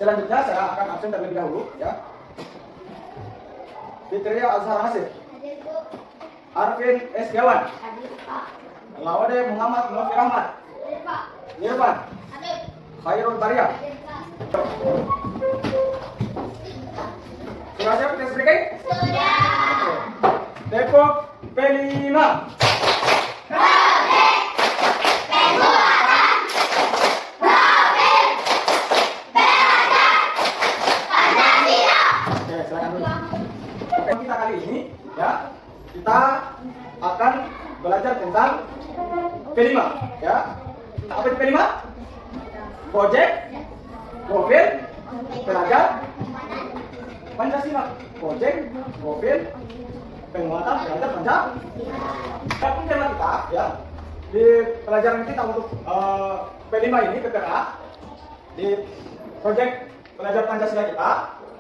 Selanjutnya saya akan absen terlebih dahulu ya. Fitria Azhar Nasir, Arvin Setiawan, Lawade Muhammad Novi Rahmat, Irfan, Khairul Baria. Sudah siap tes breaking? Sudah. Depok P5. Kita kali ini ya, kita akan belajar tentang P5 ya. Apa itu P5? Project, profil, pelajar, Pancasila. Project, profil, penguatan pelajar Pancasila. Tapi tema kita ya di pelajaran kita untuk P5 ini PPA di project pelajar Pancasila kita,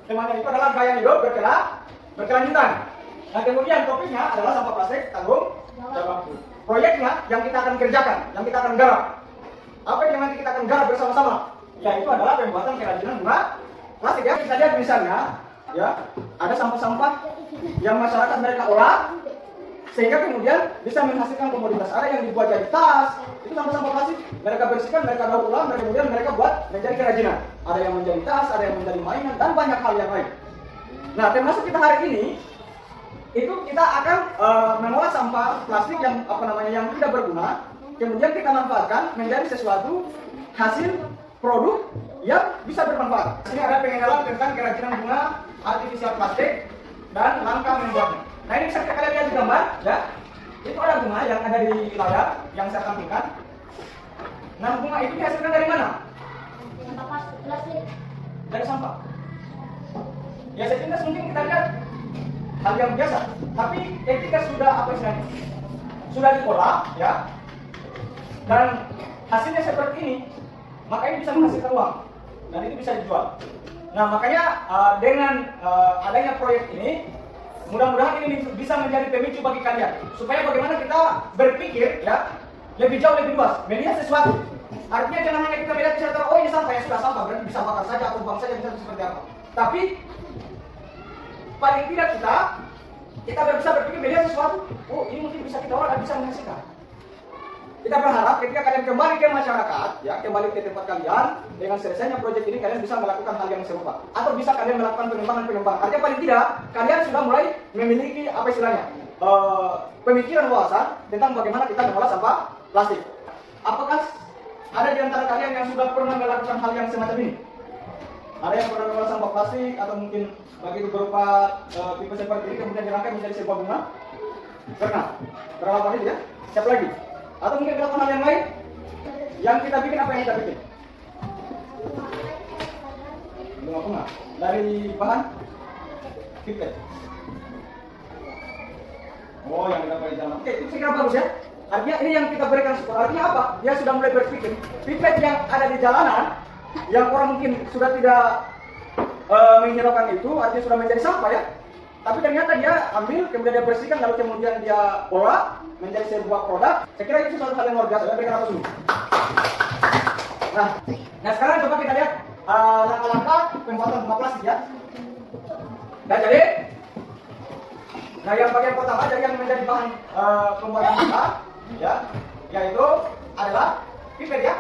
temanya itu adalah gaya hidup berkelanjutan. Nah kemudian topiknya adalah sampah plastik tanggung jawab. Proyeknya yang kita akan kerjakan, yang kita akan garap. Apa yang nanti kita akan garap bersama-sama? Yaitu adalah pembuatan kerajinan bunga plastik ya. Kita lihat misalnya ya, ada sampah-sampah yang masyarakat mereka olah sehingga kemudian bisa menghasilkan komoditas. Ada yang dibuat jadi tas, itu sampah-sampah plastik mereka bersihkan, mereka daur ulang, kemudian mereka buat menjadi kerajinan. Ada yang menjadi tas, ada yang menjadi mainan dan banyak hal yang lain. Nah, termasuk kita hari ini itu kita akan mengolah sampah plastik yang yang tidak berguna, kemudian kita manfaatkan menjadi sesuatu hasil produk yang bisa bermanfaat. Ini ada pengenalan tentang kerajinan bunga artifisial plastik dan langkah membuatnya. Nah ini bisa kalian lihat di gambar, ya. Itu ada bunga yang ada di layar yang saya tampilkan. Nah bunga itu dihasilkan dari mana? Sampah plastik. Dari sampah. Ya sepintas mungkin kita lihat hal yang biasa, tapi ketika sudah sudah diolah, ya, dan hasilnya seperti ini, maka ini bisa menghasilkan uang dan itu bisa dijual. Nah makanya dengan adanya proyek ini, mudah-mudahan ini bisa menjadi pemicu bagi kalian supaya bagaimana kita berpikir ya lebih jauh lebih luas, melihat sesuatu. Artinya jangan hanya kita melihat secara oh ini sampah ya sudah sampah berarti bisa bakar saja atau buang saja bisa seperti apa. Tapi paling tidak kita bisa berpikir melihat sesuatu. Oh ini mungkin bisa kita olah dan bisa menghasilkan. Kita berharap ketika kalian kembali ke masyarakat, ya kembali ke tempat kalian, dengan selesainya proyek ini kalian bisa melakukan hal yang serupa, atau bisa kalian melakukan pengembangan. Artinya paling tidak kalian sudah mulai memiliki pemikiran wawasan tentang bagaimana kita mengolah sampah plastik. Apakah ada di antara kalian yang sudah pernah melakukan hal yang semacam ini? Ada yang pernah mengolah sampah plastik atau mungkin bagi itu berupa tipe seperti ini kemudian dirangkai menjadi sebuah bunga? Pernah? Berapa kali ya? Siapa lagi? Atau mungkin dilakukan hal yang lain? Yang kita bikin apa yang kita bikin? Bunga-bunga. Dari bahan? Pipet. Oh, yang kita beri jalan. Oke, itu saya kira bagus ya. Artinya ini yang kita berikan sekolah. Artinya apa? Dia sudah mulai berpikir. Pipet yang ada di jalanan, yang orang mungkin sudah tidak menghiraukan itu, artinya sudah menjadi sampah ya. Tapi ternyata dia ambil, kemudian dia bersihkan, lalu kemudian dia olah menjadi sebuah produk. Saya kira itu suatu hal yang luar biasa. Saya berikan apa dulu. Nah sekarang coba kita lihat langkah-langkah pembuatan bunga plastik ya. Nah jadi, yang bagian pertama jadi yang menjadi bahan pembuatan bunga, ya, yaitu adalah pipet ya.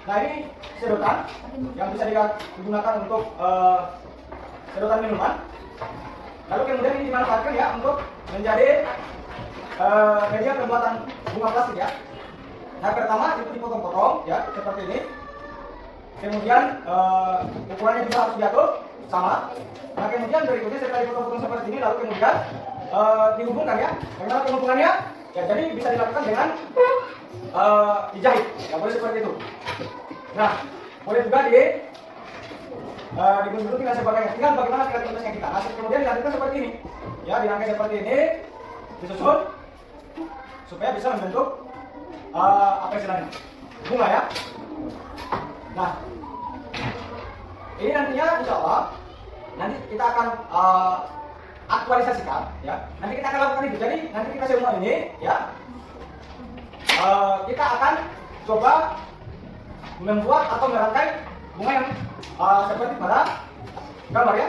Nah ini sedotan yang bisa digunakan untuk sedotan minuman. Lalu kemudian ini dimanfaatkan ya untuk menjadi media pembuatan bunga plastik ya. Nah pertama itu dipotong-potong ya seperti ini. Kemudian ukurannya juga harus diatur sama. Nah kemudian berikutnya setelah dipotong-potong seperti ini lalu kemudian dihubungkan ya. Bagaimana penghubungannya? Ya jadi bisa dilakukan dengan dijahit. Ya boleh seperti itu. Nah boleh juga dibentuk dengan sebagainya. Tinggal bagaimana kreativitasnya kita. Nah, kemudian dilanjutkan seperti ini. Ya, dirangkai seperti ini, disusun supaya bisa membentuk bunga ya. Nah, ini nantinya insya Allah nanti kita akan aktualisasikan ya. Nanti kita akan lakukan itu. Jadi nanti kita semua ini ya kita akan coba membuat atau merangkai bunga yang seperti pada gambar ya.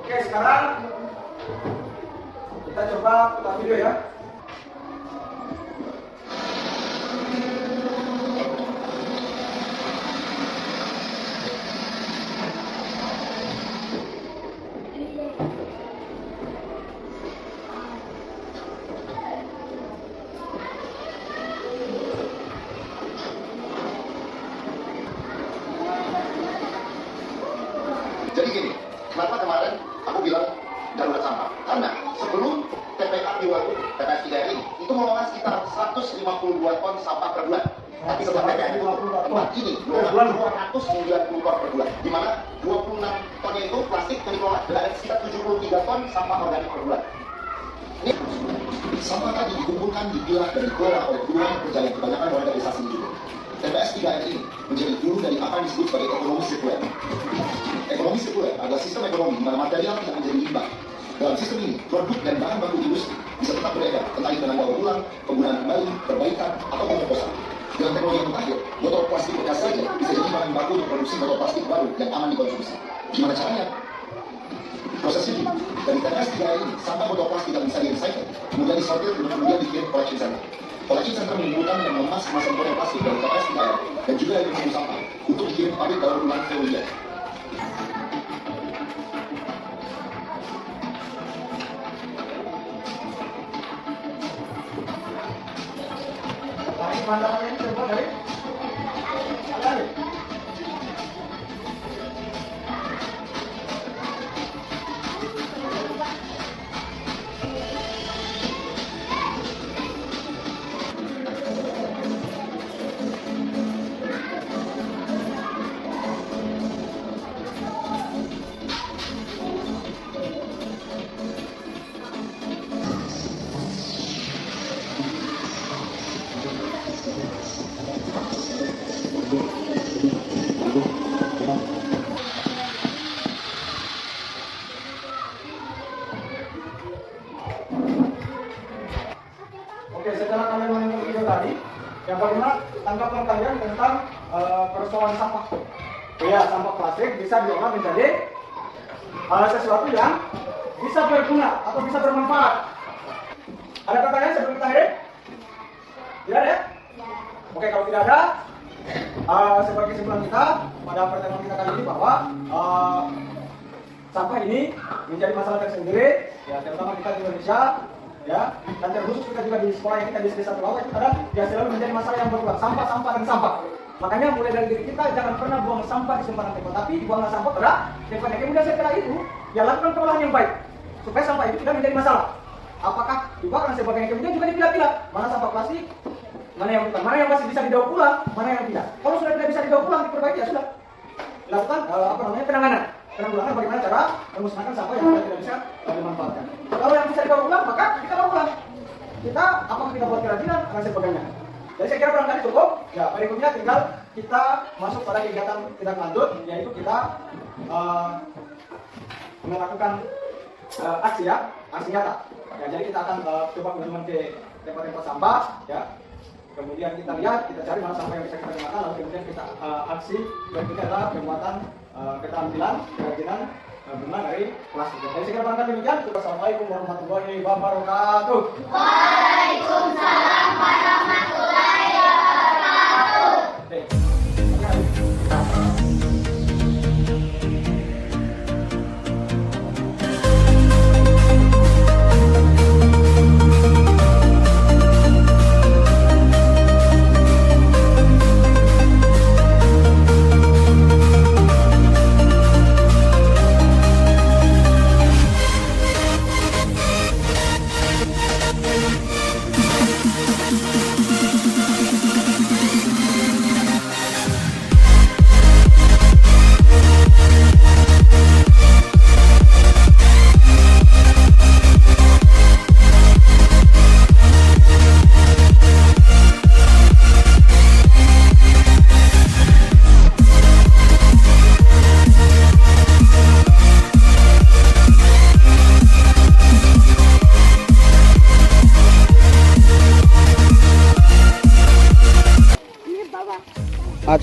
Oke, sekarang kita coba putar video ya. Jadi gini, kenapa kemarin aku bilang darurat sampah? Karena sebelum TPA Diwagu, TPS 3 ini, itu melolos sekitar 152 ton sampah per bulan. Tapi setelah TPA tempat ini, 290 ton per bulan. Di mana 26 tonnya itu plastik yang dikelola, dan ada sekitar 73 ton sampah organik per bulan. Ini sampah tadi dikumpulkan, dipilah, dan dikelola oleh puluhan pekerja yang kebanyakan organisasi juga. TPS 3 ini menjadi hulu dari apa yang disebut sebagai ekonomi sirkuler. Ekonomi sirkuler adalah sistem ekonomi di mana material tidak menjadi limbah. Dalam sistem ini, produk dan bahan baku industri bisa tetap beredar, entah itu dengan daur ulang, penggunaan kembali, perbaikan, atau pengoplosan. Dengan teknologi yang terakhir, botol plastik bekas saja bisa jadi bahan baku untuk produksi botol plastik baru yang aman dikonsumsi. Gimana caranya? Prosesnya ini, dari TPS 3 ini, sampah botol plastik yang bisa di-recycle, kemudian disortir dan kemudian dikirim collection center. Collection center mengumpulkan dan mengemas kemasan botol plastik dari TPS 3 dan juga dari pengumum sampah untuk dikirim ke pabrik daur ulang Veolia. Pemandangannya ini coba dari Ali. Oke, setelah kalian menonton video tadi, yang bagaimana tanggapan kalian tentang persoalan sampah? Ya, sampah plastik bisa diolah menjadi sesuatu yang bisa berguna atau bisa bermanfaat. Ada pertanyaan sebelum kita akhiri? Tidak ada ya? Oke, kalau tidak ada, sebagai kesimpulan kita pada pertemuan kita kali ini bahwa sampah ini menjadi masalah tersendiri, ya terutama kita di Indonesia. Ya, dan terkhusus kita juga di sekolah yang kita di desa Pulau itu adalah dia selalu menjadi masalah yang berulang sampah, sampah dan sampah. Makanya mulai dari diri kita jangan pernah buang sampah di sembarang tempat, tapi dibuanglah sampah pada tempat yang kemudian setelah itu ya lakukan pengolahan yang baik supaya sampah itu tidak menjadi masalah. Apakah dibakar dan sebagainya, kemudian juga dipilah-pilah mana sampah plastik, mana yang bukan, mana yang masih bisa didaur ulang, mana yang tidak. Kalau sudah tidak bisa didaur ulang, diperbaiki ya sudah. Lakukan penanggulangan bagaimana cara memusnahkan sampah yang tidak bisa dimanfaatkan. Kalau yang bisa didaur ulang, maka kita daur ulang. Kita apakah kita buat kerajinan dan sebagainya. Jadi saya kira barangkali cukup. Ya, berikutnya tinggal kita masuk pada kegiatan tindak lanjut, yaitu kita melakukan aksi nyata. Ya, jadi kita akan coba kunjungan ke tempat-tempat sampah, ya. Kemudian kita lihat, kita cari mana sampah yang bisa kita gunakan, lalu kemudian kita aksi berikutnya adalah pembuatan keterampilan kerajinan bunga dari plastik. Jadi saya kira barangkali demikian. Wassalamualaikum warahmatullahi wabarakatuh. Waalaikumsalam warahmatullahi wabarakatuh. Oke.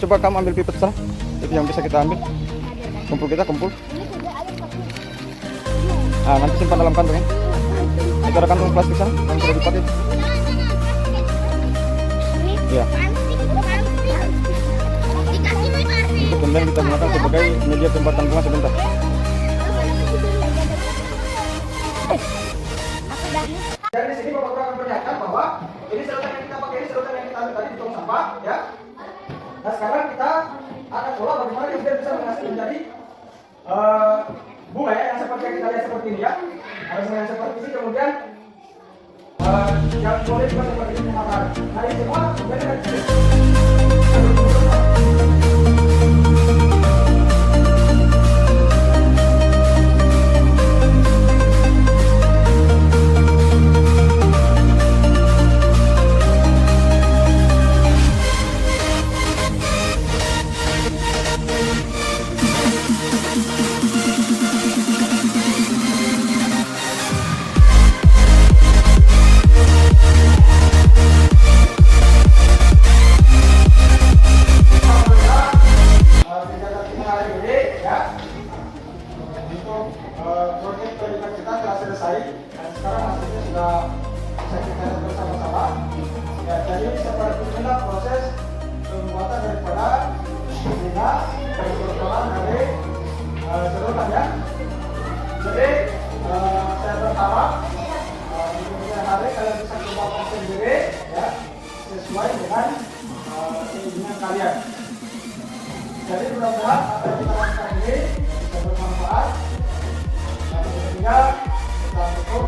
Coba kamu ambil pipet sana. Itu yang bisa kita ambil. Kumpul kita kumpul. Ah, nanti simpan dalam kantong ya. Itu ada kantong plastik sana yang sudah dipakai. Iya. Untuk kemudian kita gunakan sebagai media pembuatan bunga sebentar. Dan di sini Bapak akan perlihatkan bahwa ini sedotan yang kita pakai, ini sedotan yang kita ambil tadi di tong sampah, ya. Nah sekarang kita akan pola bagaimana kita bisa menghasilkan menjadi bunga ya, yang seperti yang kita lihat seperti ini ya. Harus yang seperti ini, kemudian yang boleh juga seperti ini matahari. Nah ini semua kemudian akan proyek pendidikan kita telah selesai dan sekarang hasilnya sudah bisa kita lihat bersama-sama. Ya, jadi seperti inilah proses pembuatan daripada bunga percontohan dari sedotan ya. Jadi saya berharap di kemudian hari kalian bisa kembangkan sendiri ya sesuai dengan keinginan kalian. Jadi mudah-mudahan apa yang kita lakukan ini bisa bermanfaat. Yang ketiga, kita tutup.